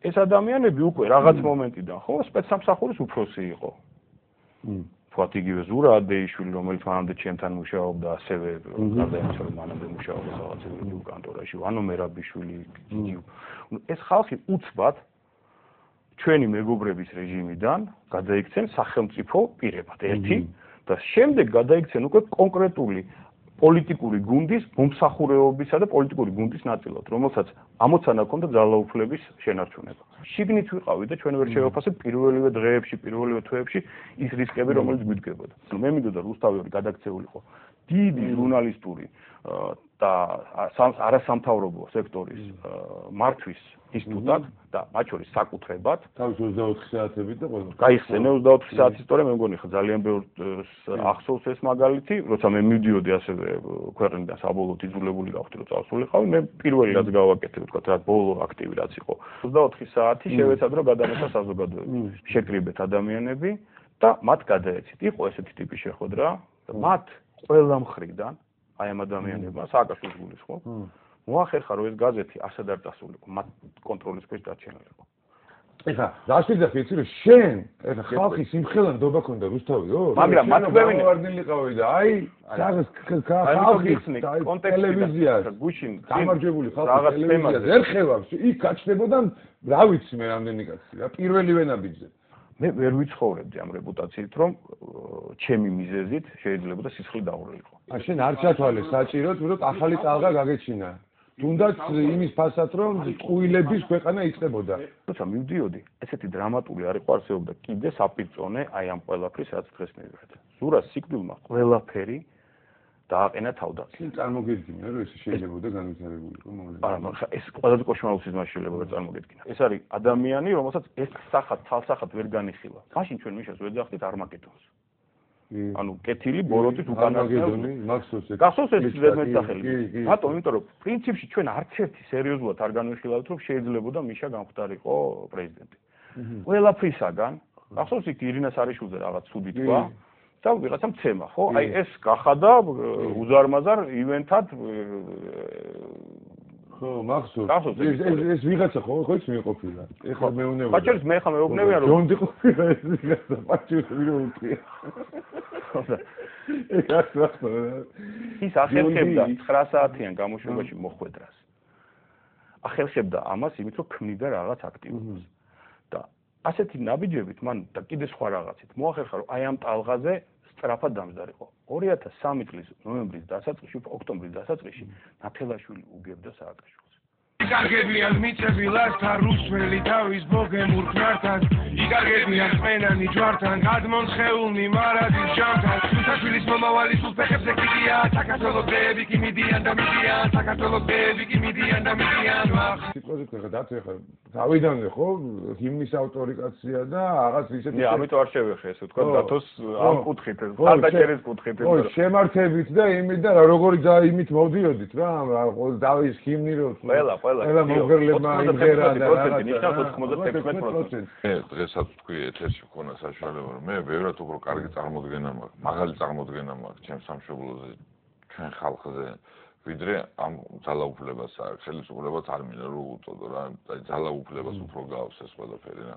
ეს ადამიანები უკვე რაღაც მომენტიდან ხო სპეცსამსახურის უფროსი იყო. თქვათ იგივე ზურა ადეიშვილი, რომელიც მანამდე ჩემთან მუშაობდა, ასევე გარდა იმისა, რომ მანამდე მუშაობდა რაღაც იურიდიულ კანტორაში, ვანო მერაბიშვილი, ეს ხალხი უცბად ჩვენი მეგობრების რეჟიმიდან გადაიქცენ სახელმწიფო პირებად ერთი და შემდეგ გადაიქცენ უკვე კონკრეტული პოლიტიკური გუნდის მომსახურეობისა და პოლიტიკური გუნდის ნაწილად, რომელსაც ამოცანა ჰქონდა ძალაუფლების შენარჩუნება. შიგნით ვიყავით და ჩვენ ვერ შევაფასებთ პირველივე დღეებში, პირველივე თვეებში ის რისკები, რომელიც გვიდგებოდა. მე მინდოდა რუსთავი გადაქცეულიყო დიდი ჟურნალისტური და არასამთავრობო სექტორის მართვის ინსტიტუტად და მათ შორის საკუთრებად თავის 24 საათებით და ყველა გაიხსენე 24 საათის ისტორია მე მგონი ხა ძალიან ბევრს ახსოვს ეს მაგალითი როცა მე მივდიოდი ასევე ქვეყნიდან საბოლოოდ იძულებული გავხდი რომ წავსულიყავი მე პირველი რაც გავაკეთე თქვა რა ბოლო აქტივი რაც იყო 24 საათი შევეცადრო გადამეცა საზოგადოებას შეკრიბეთ ადამიანები და მათ გადაეცით იყო ესეთი ტიპის შეხვედრა და მათ ყველა მხრიდან აი ამ ადამიანებმა სააკაშვილის გულის ხო მოახერხა რომ ეს გაზეთი ასად არ წასულიყო მათ კონტროლის ქვეშ დარჩენილიყო ეხლა დაშვიდეთ იცი რომ შენ ეხლა ხალხის სიმხელა ნდობა ქონდა რუსთავიო მაგრამ მათ გვევინე ვარდნილიყავი და აი რაღაც ხალხის ტელევიზია გუშინ გამარჯვებული ხალხის ტელევიზია ერხევავს იქ გაჩნდებოდა რა ვიცი მე რამდენი კაცი რა პირველივე ნაბიჯზე მე ვერ ვიცხოვრებდი ამ რეპუტაციით რომ ჩემი მიზეზით შეიძლება და სისხლი დაურელიყო შენ არ ჩათვალე საჭიროდ რომ ახალი ტალღა გაგეჩინა თუნდაც იმის ფასად რომ ტყუილების ქვეყანა იწყებოდა როცა მივდიოდი ესეთი დრამატული არ იყო არსებობდა კიდე საპირწონე აი ამ ყველაფრის რაც დღეს მივიღეთ ზურას სიკვდილმა ყველაფერი დააყენა თავდაცვა შენ წარმოგედგინე რომ ეს შეიძლებოდა განვითარებულიყო მოვლენა არა ეს ყველაზე კოშმარული სიზმარი შეიძლება წარმოგედგინე ეს არის ადამიანი რომელსაც ეს სახად თალსახად ვერ განიხილა მაშინ ჩვენ მიშას ვეძახდით არმაგედონს ანუ კეთილი ბოროტის უკანასკნელი მაქსოსი გახსოვს ეს ზედმეტსახელი ბატონო იმიტომ რომ პრინციპში ჩვენ არც ერთი სერიოზულად არ განვიხილავთ რომ შეიძლებოდა მიშა გამხდარიყო პრეზიდენტი ყველაფრისაგან გახსოვს იქ ირინა სარიშვილზე რაღაც ცუდი თქვა და ვიღაცა მცემა ხო აი ეს გახადა უზარმაზარ ივენთად ხო მახსოვს ეს ვიღაცა ხო იცი მეყოფილა ეხლა მეუნევა ბაჭერის მე ხა მეუბნებია რომ ჯონდი ყოფილა ეს ვიღაცა ბაჭერის ვირო უკრია ის ახერხებდა 9 საათიან გამოშვებაში მოხვედრას ახერხებდა ამას იმით რომ ქმნიდა რაღაც აქტივობას და ასეთი ნაბიჯებით მან და კიდე სხვა რაღაცით მოახერხა რომ აი ამ ტალღაზე სწრაფად დამზადიყო 2003 წლის ნოემბრის დასაწყისში ოქტომბრის დასაწყისში ნათელაშვილი უგებდა სააკაშვილს იგარგებიან მიწები ლასთან რუსველი თავის ბოგემურ ქნართან იგარგებიან წმენანი ჯვართან გადმონხეულნი მარადის ჟამთან თუთაშვილის მომავალი სულ ფეხებზე კიდია საქართველოს ბეები კი მიდიან და მიდიან საქართველოს ბეები კი მიდიან და მიდიან სიტყვაზე ხა დათო ხა დავიდანე ხო ჰიმნის ავტორი კაცია და რაღაც ისეთი ამიტომ არ შევეხე ესე თქვა დათოს ამ კუთხით ხალხაჭერის კუთხით ხო შემართებით და იმით და როგორი იმით მოვდიოდით რა დავის ჰიმნი რო ყველა მომღერლებმა იმღერა და ნიშნავს 96%. დღესაც თქვი ეთერში მქონა საშუალება რომ მე ბევრად უფრო კარგი წარმოდგენა მაქვს, მაღალი წარმოდგენა მაქვს ჩემს სამშობლოზე, ჩვენ ხალხზე, ვიდრე ამ ძალაუფლებას აქვს, ხელისუფლებას არ მინდა რომ უწოდო რა, აი ძალაუფლებას უფრო გაავს ეს ყველაფერი რა.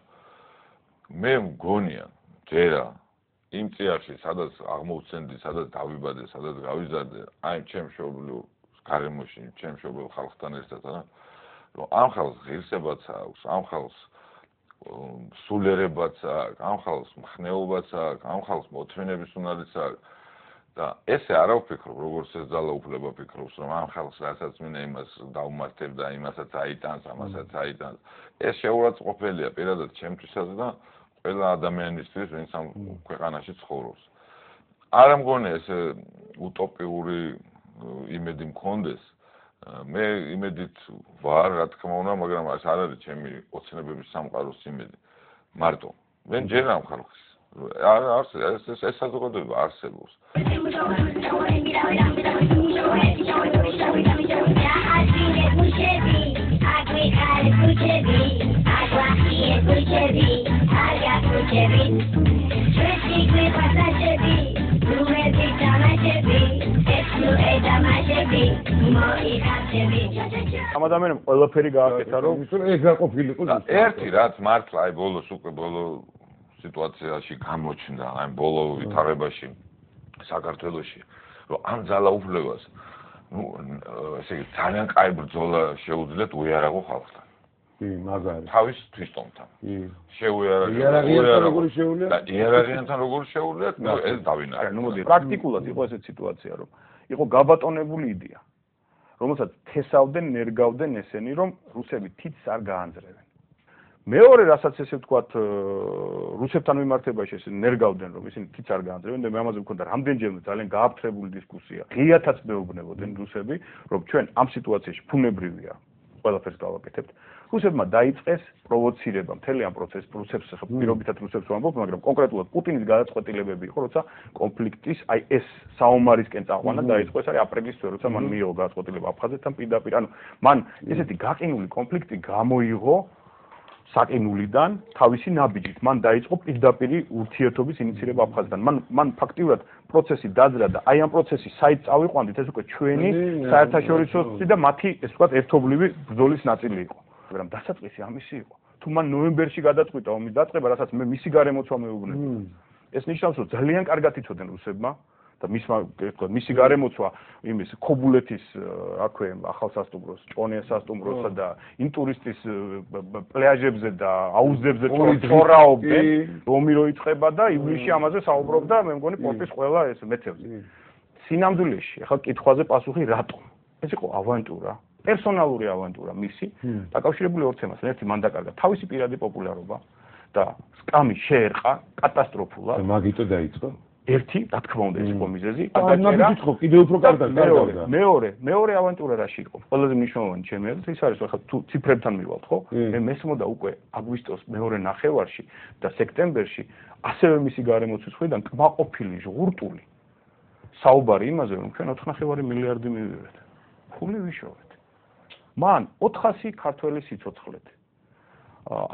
მე მგონია, ჯერა იმ წიაღში, სადაც აღმოვცენდი, სადაც დავიბადე, სადაც გავიზარდე, აი ჩემ მშობლიურ გარემოში, ჩემ მშობლიურ ხალხთან ერთად რა რომ ამ ხალხს ღირსებაც აქვს, ამ ხალხს სულიერებაც აქვს, ამ ხალხს მხნეობაც აქვს, ამ ხალხს მოთმინების უნარიც აქვს და ესე არ ვფიქრობ, როგორც ეს ძალაუფლება ფიქრობს, რომ ამ ხალხს რასაც მინდა იმას დაუმართებ და იმასაც აიტანს, ამასაც აიტანს. ეს შეურაცხყოფელია პირადად ჩემთვისაც და ყველა ადამიანისთვის, ვინც ამ ქვეყანაში ცხოვრობს. არ მგონია ეს უტოპიური იმედი მქონდეს. მე იმედით ვარ, რა თქმა უნდა, მაგრამ ეს არ არის ჩემი ოცნებების სამყაროს იმედი. მარტო, მე ჯერ ამ ხალხის ეს საზოგადოება არსებობს. Mo i ამ ადამიანებს ყველაფერი გააკეთა რომ ეს გაყოფილიყო ერთი რაც მართლა აი ბოლოს უკვე ბოლო სიტუაციაში გამოჩნდა აი ბოლო ვითარებაში საქართველოში რომ ამ ძალაუფლებას ну ესე იგი ძალიან კაი ბრძოლა შეუძლიათ უიარაღო ხალხთან მაგარი თავის თვითონთან იარაღიანთან როგორ შეუძლიათ და იარაღიანთან როგორ შეუძლიათ ну ეს დავინახე ну მოდი პრაქტიკულად იყო ესეთი სიტუაცია რომ იყო გაბატონებული იდეა რომელსაც თესავდნენ ნერგავდნენ ესენი რომ რუსები თითს არ გაანძრევენ მეორე რასაც ესე ვთქვათ რუსებთან მიმართებაში ესე ნერგავდნენ რომ ისინი თითს არ გაანძრევენ და მე ამაზე მქონდა რამდენჯერმე ძალიან გააფთრებული დისკუსია ღიათაც მეუბნებოდნენ რუსები რომ ჩვენ ამ სიტუაციაში ფუნებრივია ყველაფერს გავაკეთებთ რუსებმა დაიწყეს პროვოცირება მთელი ამ პროცესს რუსებს პირობითად რუსებს ვამბობ მაგრამ კონკრეტულად პუტინის გადაწყვეტილებები იყო როცა კონფლიქტის აი ეს საომარისკენ წაყვანა დაიწყო ეს არის აპრილის თვე როცა მან მიიღო გადაწყვეტილება აფხაზეთთან პირდაპირ ანუ მან ესეთი გაყინული კონფლიქტი გამოიღო საკინულიდან თავისი ნაბიჯით მან დაიწყო პირდაპირი ურთიერთობის ინიციირება აფხაზეთთან მან ფაქტიურად პროცესი დაძრა და აი ამ პროცესის საით წავიყვანდით ეს უკვე ჩვენი საერთაშორისო და მათი ეს ვთქვათ ერთობლივი ბრძოლის ნაწილი იყო მაგრამ დასაწყისი ამისი იყო თუ მან ნოემბერში გადაწყვიტა ომის დაწყება რასაც მე მისი გარემოცვა მეუბნები ეს ნიშნავს რომ ძალიან კარგად იცოდნენ რუსებმა და მისი გარემოცვა იმის ქობულეთის აქვე ახალ სასტუმროს, ჭონეს სასტუმროსა და ინტურისტის პლაჟებზე და აუზებზე წორაობდნენ, ომი რო იწყება და ივლისში ამაზე საუბრობდა მე მგონი პორტის ყველა ეს მეთევზე. სინამდვილეში, ახლა კითხვაზე პასუხი რატომ? ეს იყო ავანტურა, პერსონალური ავანტურა მისი, დაკავშირებული ორ თემასთან. ერთი მან დაკარგა თავისი პირადი პოპულარობა და სკამი შეერყა კატასტროფულად. მაგიტო დაიწყო ერთი, რა თქმა უნდა, ეს იყო მიზეზი. გადაჭერა კიდევ უფრო კარგად გადავიდა. მეორე ავანტურა რაში იყო? ყველაზე მნიშვნელოვანი ჩემი აზრით ის არის, ახლა თუ ციფრებთან მივალთ, ხო? მე მესმოდა უკვე აგვისტოს მეორე ნახევარში და სექტემბერში ასევე მისი გარემოცვის მხრიდან კმაყოფილი ჟღურტული საუბარი იმაზე, რომ ჩვენ 4.5 მილიარდი მივიღეთ. ფული ვიშოვეთ. მან 400 ქართველი სიცოცხლეთ.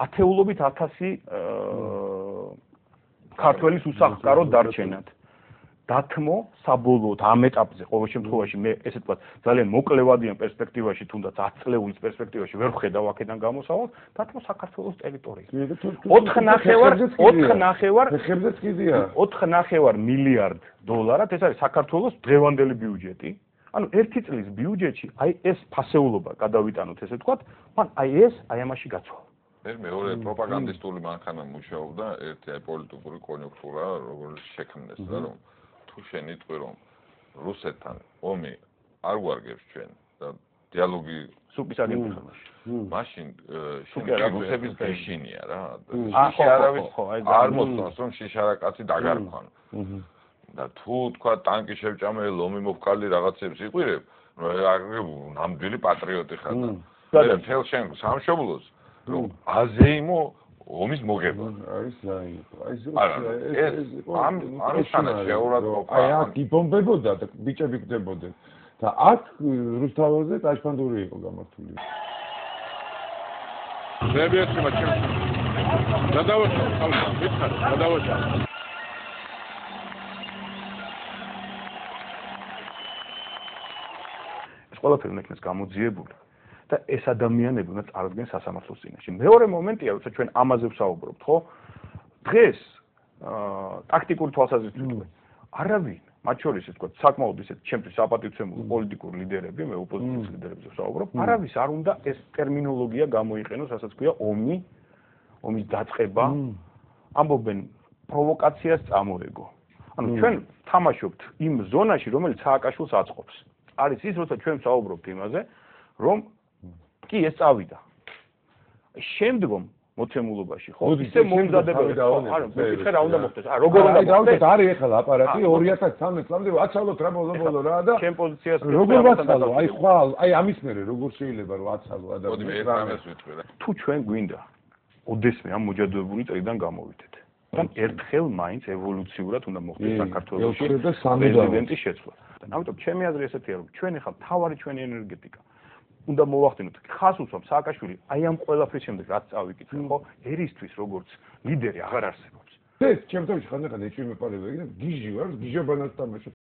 ათეულობით 1000 ქართველის უსახლკარო დარჩენად. დათმო საბოლოოდ ამ ეტაპზე ყოველ შემთხვევაში მე ესე ვთქვათ ძალიან მოკლევადიან პერსპექტივაში თუნდაც 10 წლეულის პერსპექტივაში ვერ ვხედავ აქედან გამოსავალს დათმო საქართველოს ტერიტორიაზე 4.5 მილიარდ დოლარად ეს არის საქართველოს დღევანდელი ბიუჯეტი ანუ ერთი წლის ბიუჯეტში აი ეს ფასეულობა გადავიტანოთ ესე ვთქვათ მან აი ეს აი ამაში გაცვალა მეორე პროპაგანდისტული მანქანა მუშაობდა ერთი აი პოლიტიკური კონიუნქტურა როგორც შექმნეს და რომ თუ შენ იტყვი რომ რუსეთთან ომი არ გვარგებს ჩვენ და დიალოგი სუპის აგენტურაში მაშინ შენ რუსების გეშინია რა შიში არავის არ მოსწონს რომ შიშარაკაცი დაგარქვან და თუ თქვა ტანკი შევჭამე ლომი მოვკალი რაღაცებს იყვირებ ნამდვილი პატრიოტი ხარ და მთელ შენ სამშობლოს რომ აზეიმო ომის მოგება არის აი აქ იბომბებოდა და ბიჭები გდებოდნენ და აქ რუსთავაზე ტაშფანდური იყო გამართული ზებიათი მაჩემ გადავაშალ ხალხს მითხარ გადავაშალ ეს ყველაფერი უნდა იქნეს გამოძიებული და ეს ადამიანები უნდა წარდგნენ სასამართლოს წინაშე. მეორე მომენტია, როცა ჩვენ ამაზე ვსაუბრობთ, ხო? დღეს ტაქტიკური თვალსაზრისით არავინ, მათ შორის ეს თქვა, საკმაოდ ისეთ ჩემთვის საპატივცემულო პოლიტიკური ლიდერები, მე ოპოზიციის ლიდერებზე ვსაუბრობ, არავის არ უნდა ეს ტერმინოლოგია გამოიყენოს, რასაც ქვია ომი, ომის დაწყება, ამბობენ პროვოკაციას წამოეგო. ანუ ჩვენ თამაშობთ იმ ზონაში, რომელიც სააკაშვილს აწყობს. არის ის, როცა ჩვენ ვსაუბრობთ იმაზე, რომ კი ეს წავიდა. შემდგომ მოცემულობაში ხო ისე მომზადებები არა მეკითხე რა უნდა მოხდეს როგორ უნდა მოხდეს არის ახლა აპარატი 2013 წლამდე აცალოთ რა ბოლო რა და ჩემ პოზიციას როგორ ვაცალო აი ხვალ აი ამის მერე როგორ შეიძლება რომ აცალო ადამიანს თუ ჩვენ გვინდა ოდესმე ამ მოჯადოებული წრიდან გამოვიდეთ თან ერთხელ მაინც ევოლუციურად უნდა მოხდეს საქართველოში პრეზიდენტის შეცვლა და ამიტომ ჩემი აზრი ესეთია რომ ჩვენ ახლა თავარი ჩვენი ენერგეტიკა უნდა მოვახდინოთ ხას უსვამ სააკაშვილი აი ამ ყველაფრის შემდეგ რაც წავიკითხე ხო ერისთვის როგორც ლიდერი აღარ არსებობს ეს ჩემთვის ხანდახან ეჭვი მეპარება იქნება გიჟი ვარ გიჟაბანას თამაშობ